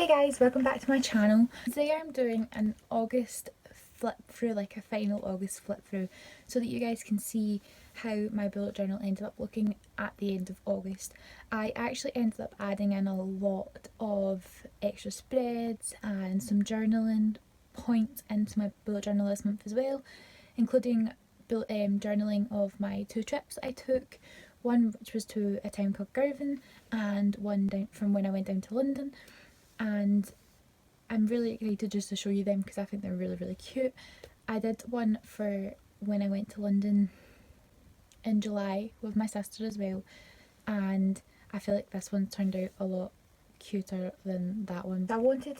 Hey guys, welcome back to my channel. Today I'm doing an August flip through, like a final August flip through, so that you guys can see how my bullet journal ended up looking at the end of August. I actually ended up adding in a lot of extra spreads and some journaling points into my bullet journal this month as well, including journaling of my 2 trips I took, one which was to a town called Girvan and one down from when I went down to London. And I'm really excited just to show you them because I think they're really cute. I did one for when I went to London in July with my sister as well, and I feel like this one turned out a lot cuter than that one. I wanted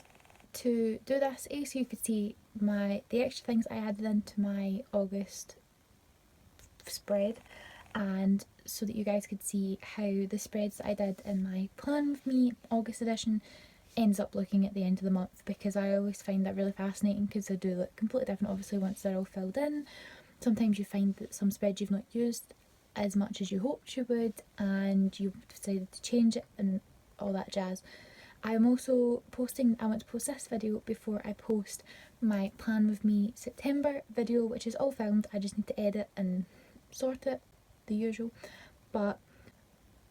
to do this so you could see the extra things I added into my August spread, and so that you guys could see how the spreads that I did in my Plan With Me August edition ends up looking at the end of the month, because I always find that really fascinating because they do look completely different obviously once they're all filled in. Sometimes you find that some spreads you've not used as much as you hoped you would and you've decided to change it and all that jazz. I'm also I want to post this video before I post my Plan With Me September video, which is all filmed. I just need to edit and sort it, the usual. But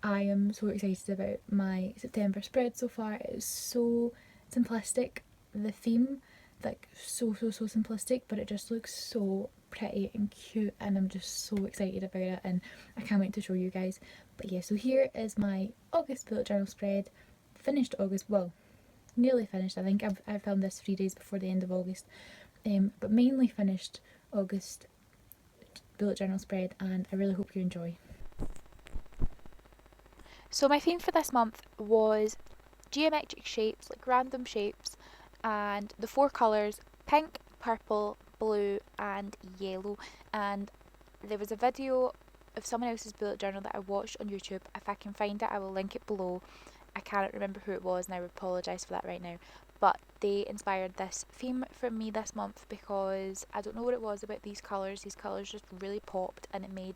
I am so excited about my September spread so far. It is so simplistic, the theme, like so simplistic, but it just looks so pretty and cute, and I'm just so excited about it and I can't wait to show you guys. But yeah, so here is my August bullet journal spread. Finished August, well, nearly finished. I think I filmed this 3 days before the end of August, but mainly finished August bullet journal spread, and I really hope you enjoy. So my theme for this month was geometric shapes, like random shapes, and the 4 colours: pink, purple, blue and yellow. And there was a video of someone else's bullet journal that I watched on YouTube. If I can find it, I will link it below. I cannot remember who it was and I apologise for that right now, but they inspired this theme for me this month because I don't know what it was about these colours. These colours just really popped and it made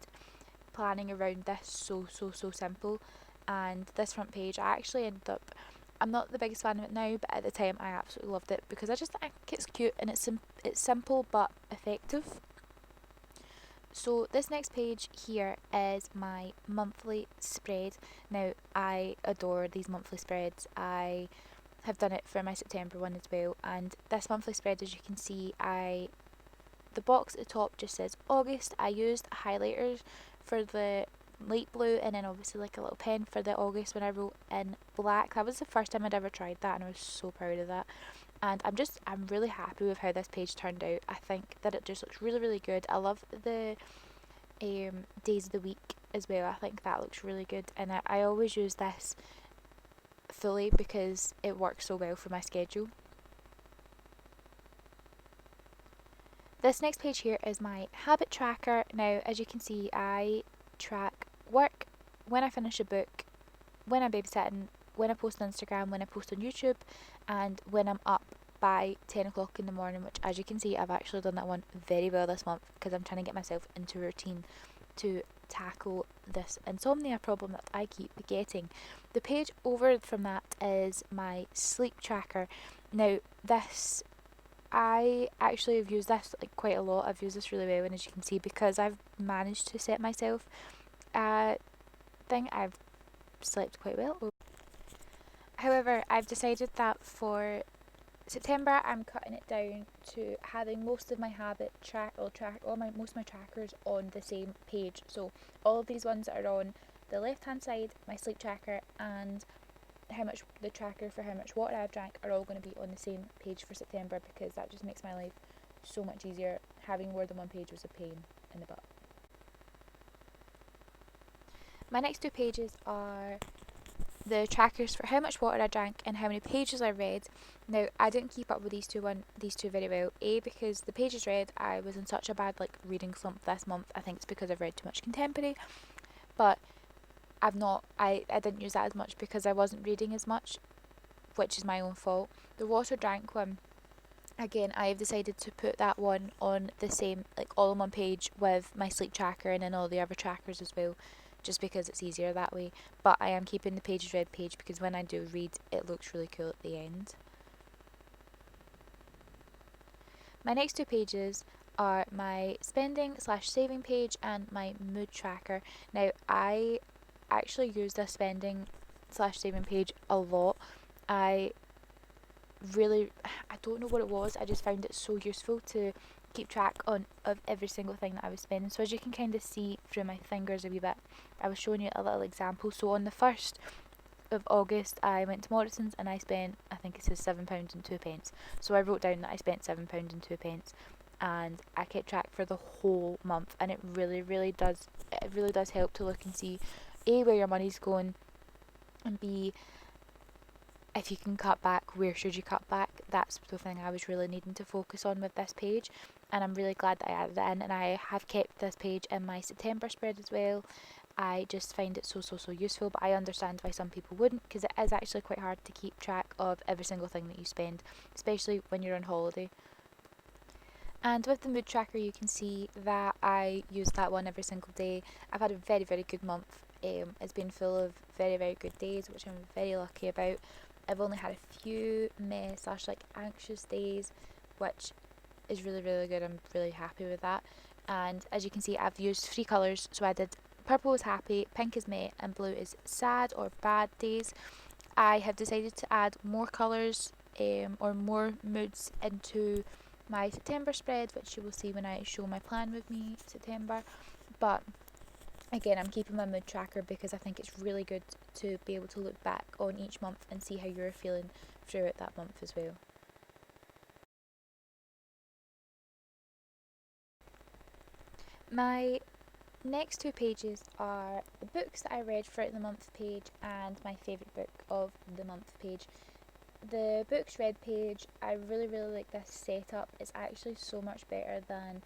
planning around this so simple. And this front page, I actually ended up, I'm not the biggest fan of it now, but at the time I absolutely loved it because I just think it's cute and it's simple but effective. So this next page here is my monthly spread. Now I adore these monthly spreads. I have done it for my September one as well, and this monthly spread, as you can see, the box at the top just says August. I used highlighters for the light blue and then obviously like a little pen for the August when I wrote in black. That was the first time I'd ever tried that and I was so proud of that. And I'm really happy with how this page turned out. I think that it just looks really good. I love the days of the week as well. I think that looks really good, and I always use this fully because it works so well for my schedule. This next page here is my habit tracker. Now, as you can see, I track work, when I finish a book, when I'm babysitting, when I post on Instagram, when I post on YouTube, and when I'm up by 10 o'clock in the morning, which, as you can see, I've actually done that one very well this month because I'm trying to get myself into a routine to tackle this insomnia problem that I keep getting. The page over from that is my sleep tracker. Now, I actually have used this like quite a lot. I've used this really well, and as you can see, because I've managed to set myself a thing, I've slept quite well. However, I've decided that for September I'm cutting it down to having most of my most of my trackers on the same page. So all of these ones are on the left hand side, my sleep tracker, and the tracker for how much water I've drank are all going to be on the same page for September, because that just makes my life so much easier. Having more than one page was a pain in the butt. My next 2 pages are the trackers for how much water I drank and how many pages I read. Now, I didn't keep up with these two very well. Because the pages read, I was in such a bad reading slump this month. I think it's because I've read too much contemporary, but I didn't use that as much because I wasn't reading as much, which is my own fault. The water drank one, again, I've decided to put that one on the same, all on one page with my sleep tracker and then all the other trackers as well, just because it's easier that way. But I am keeping the pages red page because when I do read, it looks really cool at the end. My next two pages are my spending / saving page and my mood tracker. Now, I actually use this spending / saving page a lot. I don't know what it was, I just found it so useful to keep track of every single thing that I was spending. So as you can kind of see through my fingers a wee bit, I was showing you a little example. So on the 1st of August I went to Morrison's and I spent, I think it says £7.02. So I wrote down that I spent £7.02 and I kept track for the whole month, and it really does help to look and see A, where your money's going, and B, if you can cut back, where should you cut back. That's the thing I was really needing to focus on with this page, and I'm really glad that I added it in. And I have kept this page in my September spread as well. I just find it so useful, but I understand why some people wouldn't, because it is actually quite hard to keep track of every single thing that you spend, especially when you're on holiday. And with the mood tracker, you can see that I use that one every single day. I've had a very good month. It's been full of very good days, which I'm very lucky about. I've only had a few meh / anxious days, which is really good. I'm really happy with that. And as you can see, I've used 3 colours. So I did purple is happy, pink is meh, and blue is sad or bad days. I have decided to add more colours or more moods into my September spread, which you will see when I show my plan with me September. But again, I'm keeping my mood tracker because I think it's really good to be able to look back on each month and see how you're feeling throughout that month as well. My next 2 pages are the books that I read throughout the month page and my favourite book of the month page. The books read page, I really like this setup. It's actually so much better than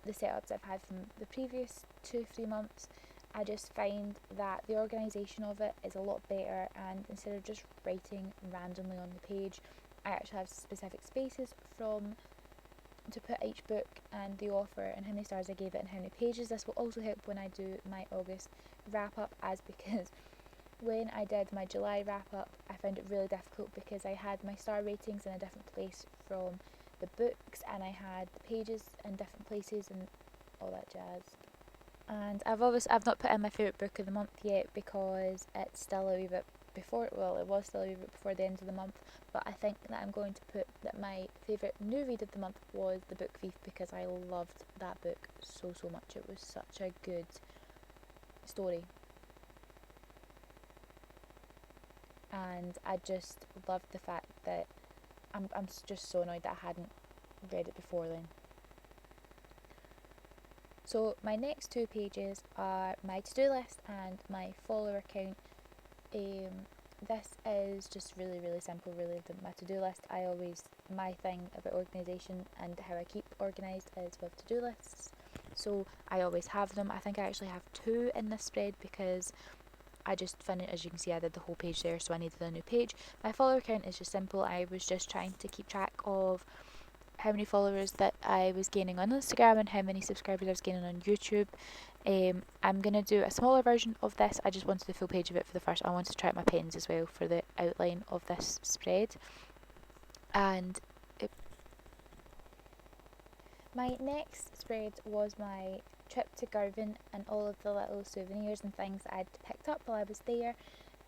the setups I've had from the previous 2-3 months. I just find that the organisation of it is a lot better, and instead of just writing randomly on the page, I actually have specific spaces to put each book and the author and how many stars I gave it and how many pages. This will also help when I do my August wrap up, as because when I did my July wrap up, I found it really difficult because I had my star ratings in a different place from the books, and I had the pages in different places and all that jazz. And I've not put in my favourite book of the month yet because it's still a wee bit before, well, it was still a wee bit before the end of the month, but I think that I'm going to put that my favourite new read of the month was The Book Thief, because I loved that book so much. It was such a good story. And I just loved the fact that I'm just so annoyed that I hadn't read it before then. So my next 2 pages are my to-do list and my follower count. This is just really simple, really. My to-do list, my thing about organisation and how I keep organised is with to-do lists. So I always have them. I think I actually have 2 in this spread because I just finished, as you can see, I did the whole page there, so I needed a new page. My follower count is just simple. I was just trying to keep track of how many followers that I was gaining on Instagram and how many subscribers I was gaining on YouTube. I'm going to do a smaller version of this. I just wanted the full page of it for the first. I wanted to try out my pens as well for the outline of this spread. And my next spread was my trip to Girvan and all of the little souvenirs and things that I'd picked up while I was there.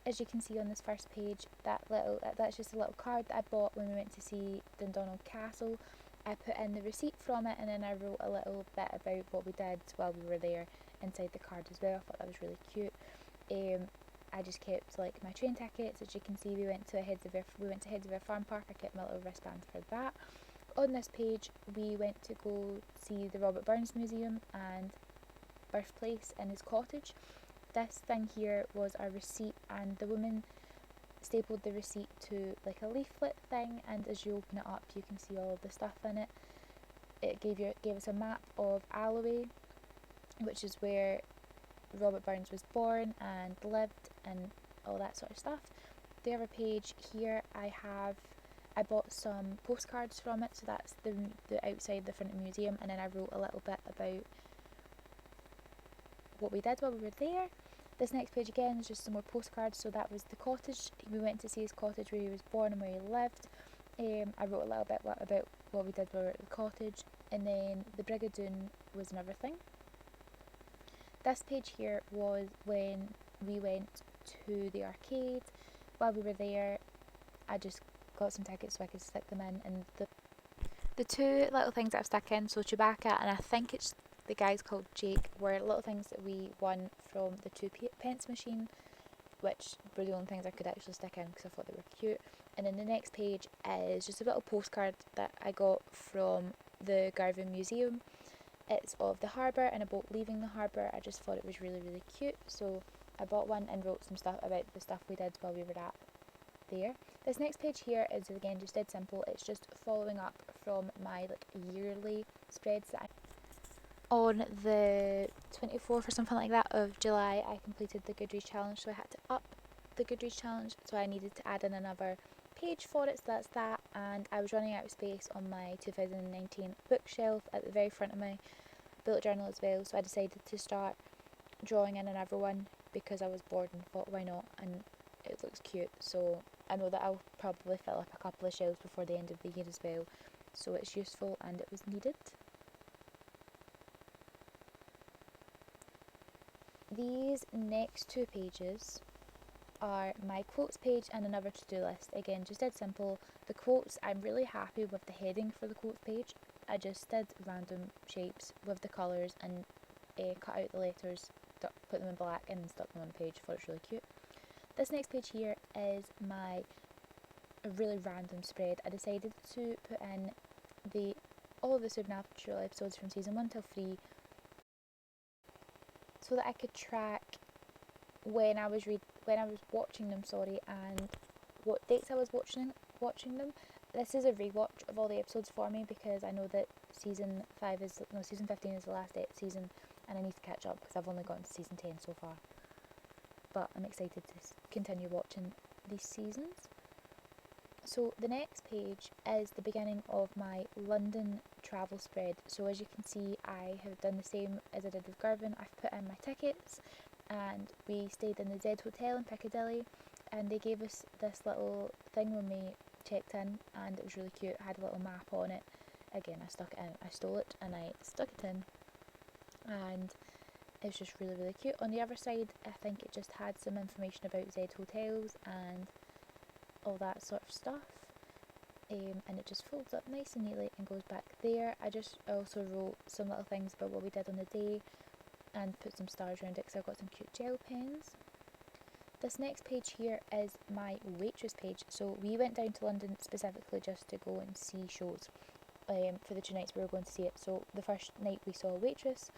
As you can see on this first page, that's just a little card that I bought when we went to see Dundonald Castle. I put in the receipt from it, and then I wrote a little bit about what we did while we were there inside the card as well. I thought that was really cute. I just kept my train tickets. As you can see, we went to Hedgesville Farm Park. I kept my little wristband for that. On this page, we went to go see the Robert Burns Museum and birthplace in his cottage. This thing here was our receipt, and the woman stapled the receipt to a leaflet thing, and as you open it up you can see all of the stuff in it. It gave us a map of Alloway, which is where Robert Burns was born and lived and all that sort of stuff. The other page here, I bought some postcards from it, so that's the outside, the front of the museum, and then I wrote a little bit about what we did while we were there. This next page again is just some more postcards. So that was the cottage. We went to see his cottage where he was born and where he lived. I wrote a little bit about what we did while we were at the cottage, and then the Brigadoon was another thing. This page here was when we went to the arcade. While we were there, I just got some tickets so I could stick them in, and the two little things that I've stuck in, so Chewbacca and I think it's the guy's called Jake, were little things that we won from the 2 pence machine, which were the only things I could actually stick in because I thought they were cute. And then the next page is just a little postcard that I got from the Garvin Museum. It's of the harbour and a boat leaving the harbour. I just thought it was really, really cute, so I bought one and wrote some stuff about the stuff we did while we were at there. This next page here is again just dead simple. It's just following up from my yearly spreads that on the 24th or something like that of July. I completed the Goodreads challenge, so I had to up the Goodreads challenge, so I needed to add in another page for it, so that's that. And I was running out of space on my 2019 bookshelf at the very front of my bullet journal as well, so I decided to start drawing in another one because I was bored and thought why not, and it looks cute, so I know that I'll probably fill up a couple of shelves before the end of the year as well, so it's useful and it was needed. These next 2 pages are my quotes page and another to-do list. Again, just dead simple. The quotes, I'm really happy with the heading for the quotes page. I just did random shapes with the colours and cut out the letters, put them in black and then stuck them on the page. I thought it was really cute. This next page here is my really random spread. I decided to put in all of the Supernatural episodes from season 1 till 3 so that I could track when I was watching them, and what dates I was watching them. This is a rewatch of all the episodes for me because I know that season 15 is the last season, and I need to catch up because I've only gotten to season 10 so far. But I'm excited to continue watching these seasons. So the next page is the beginning of my London travel spread. So as you can see, I have done the same as I did with Garvin. I've put in my tickets, and we stayed in the Z Hotel in Piccadilly, and they gave us this little thing when we checked in, and it was really cute. It had a little map on it. Again, I stuck it in. I stole it and I stuck it in, and it was just really, really cute. On the other side, I think it just had some information about Z Hotels and all that sort of stuff, and it just folds up nice and neatly and goes back there. I also wrote some little things about what we did on the day and put some stars around it because I've got some cute gel pens. This next page here is my waitress page. So we went down to London specifically just to go and see shows for the 2 nights we were going to see it. So the first night we saw Waitress,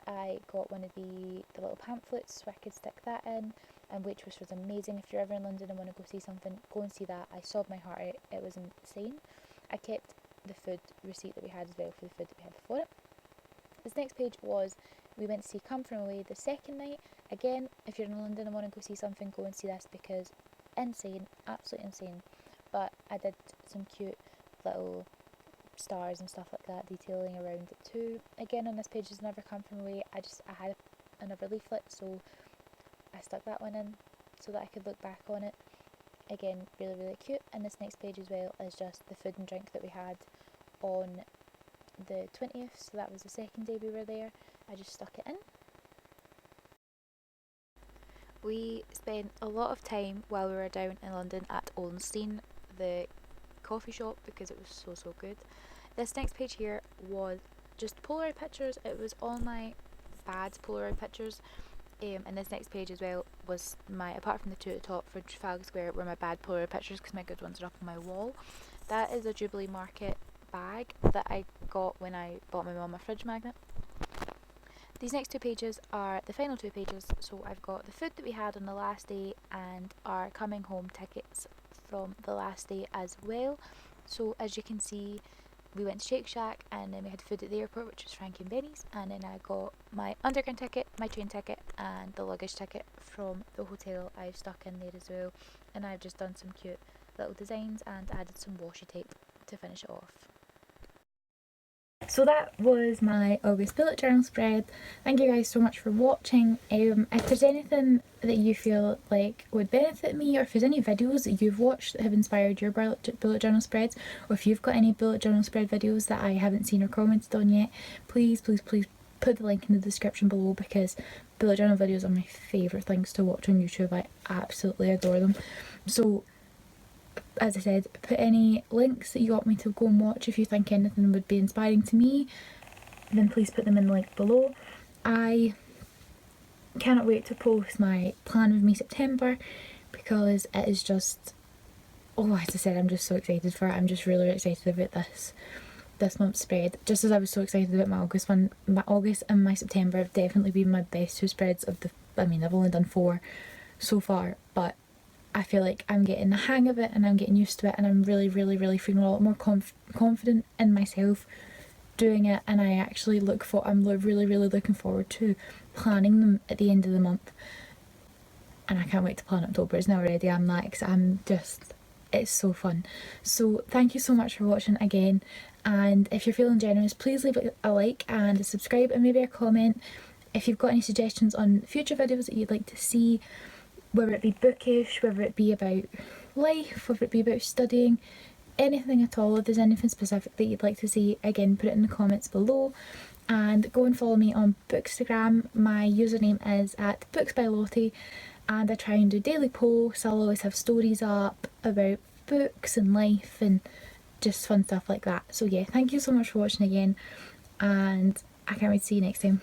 I got one of the little pamphlets so I could stick that in, and Waitress was amazing. If you're ever in London and want to go see something, go and see that. I sobbed my heart out. It was insane. I kept the food receipt that we had as well for the food that we had before it. This next page was we went to see Come From Away the second night. Again, if you're in London and want to go see something, go and see this because insane, absolutely insane. But I did some cute little stars and stuff like that detailing around it too. Again, on this page is another Come From Away. I had another leaflet, so I stuck that one in so that I could look back on it. Again, really, really cute. And this next page as well is just the food and drink that we had on the 20th, so that was the second day we were there. I just stuck it in. We spent a lot of time while we were down in London at Olnstein, the coffee shop, because it was so good. This next page here was just Polaroid pictures. It was all my bad Polaroid pictures, and this next page as well was apart from the 2 at the top for Trafalgar Square, were my bad Polaroid pictures because my good ones are up on my wall. That is a Jubilee Market bag that I got when I bought my mum a fridge magnet. These next 2 pages are the final 2 pages, so I've got the food that we had on the last day and our coming home tickets from the last day as well. So as you can see, we went to Shake Shack and then we had food at the airport, which was Frankie and Benny's, and then I got my underground ticket, my train ticket and the luggage ticket from the hotel. I've stuck in there as well, and I've just done some cute little designs and added some washi tape to finish it off. So that was my August bullet journal spread. Thank you guys so much for watching. If there's anything that you feel like would benefit me, or if there's any videos that you've watched that have inspired your bullet journal spreads, or if you've got any bullet journal spread videos that I haven't seen or commented on yet, please put the link in the description below, because bullet journal videos are my favourite things to watch on YouTube. I absolutely adore them. So as I said, put any links that you want me to go and watch. If you think anything would be inspiring to me, then please put them in the link below. I cannot wait to post my plan of me September, because it is just, oh, as I said, I'm just so excited for it. I'm just really excited about this month's spread, just as I was so excited about my August one. My August and my September have definitely been my best two spreads of the, I mean, I've only done 4 so far, but I feel like I'm getting the hang of it and I'm getting used to it, and I'm really feeling a lot more confident in myself doing it. And I actually I'm really looking forward to planning them at the end of the month, and I can't wait to plan October. It's now already. It's so fun. So thank you so much for watching again, and if you're feeling generous, please leave a like and a subscribe and maybe a comment if you've got any suggestions on future videos that you'd like to see, whether it be bookish, whether it be about life, whether it be about studying, anything at all. If there's anything specific that you'd like to see, again, put it in the comments below. And go and follow me on Bookstagram. My username is at booksbylottie, and I try and do daily posts. I'll always have stories up about books and life and just fun stuff like that. So yeah, thank you so much for watching again, and I can't wait to see you next time.